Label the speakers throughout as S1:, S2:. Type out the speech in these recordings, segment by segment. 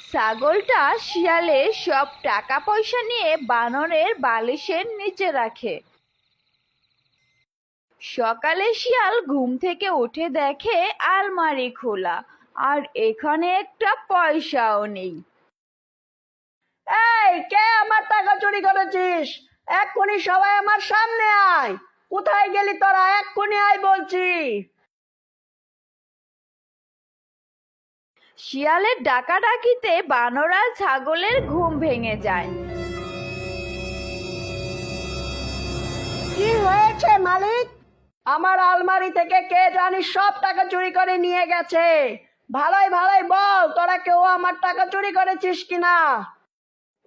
S1: ছাগলটা শিয়ালের সব টাকা পয়সা নিয়ে বানরের বালিশের নিচে রাখে। সকালে শিয়াল ঘুম থেকে উঠে দেখে আলমারি খোলা, আর এখানে একটা পয়সাও নেই।
S2: এই, কে আমার টাকা চুরি করেছিস? এক্ষুনি সবাই আমার সামনে আয়। কোথায় গেলি তোরা? এক্ষুনি আয় বলছি।
S1: শিয়ালের ডাকাডাকিতে বানর আর ছাগলের ঘুম ভেঙে যায়।
S2: কি হয়েছে মালিক? আমার আলমারি থেকে কে জানি সব টাকা চুরি করে নিয়ে গেছে। ভালোই ভালোই বল, তোরা কেউ আমার টাকা চুরি করেছিস কিনা?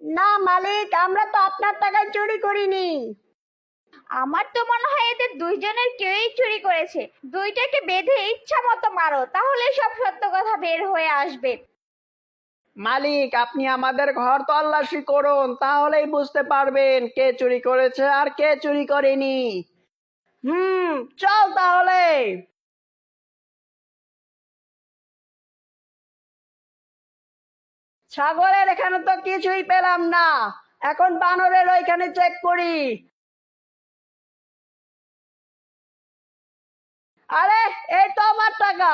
S2: না মালিক, আমরা তো আপনার টাকা চুরি করিনি।
S1: আমার তো মনে হয় এদের দুইজনের কেউই চুরি করেছে। দুইটাকে বেঁধে ইচ্ছা মতো মারো, তাহলে সব সত্য কথা বের হয়ে আসবে।
S2: মালিক, আপনি আমাদের ঘর তল্লাশি করুন, তাহলেই বুঝতে পারবেন কে চুরি করেছে আর কে চুরি করেনি। চল তাহলে। ছাগলের এখানে তো কিছুই পেলাম না। এখন বানরের ওইখানে চেক করি। আরে, এই তো আমার টাকা।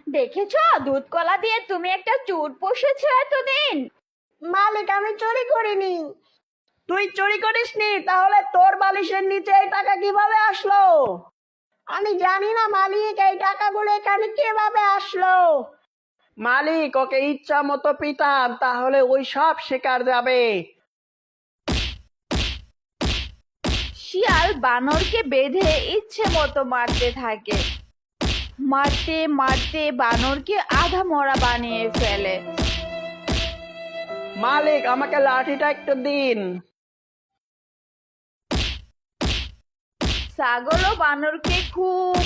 S1: দেখেছো, দুধ কলা দিয়ে তুমি একটা চোর পুষেছো এতদিন।
S2: মালিক, আমি চুরি করিনি। তুই চুরি করিসনি? তাহলে তোর বালিশের নিচে এই টাকা কিভাবে আসলো? আমি জানি না মালিক, এই টাকাগুলো এখানে কিভাবে আসলো। মালিক, ওকে ইচ্ছা মতো পিটান, তাহলে ওই সব শিকার যাবে।
S1: শিয়াল বানরকে বেঁধে ইচ্ছে মতো মারতে থাকে। মারতে মারতে বানরকে আধা মরা বানিয়ে ফেলে।
S2: মালিক, আমাকে লাঠিটা একটু দিন।
S1: ছাগলও বানরকে খুব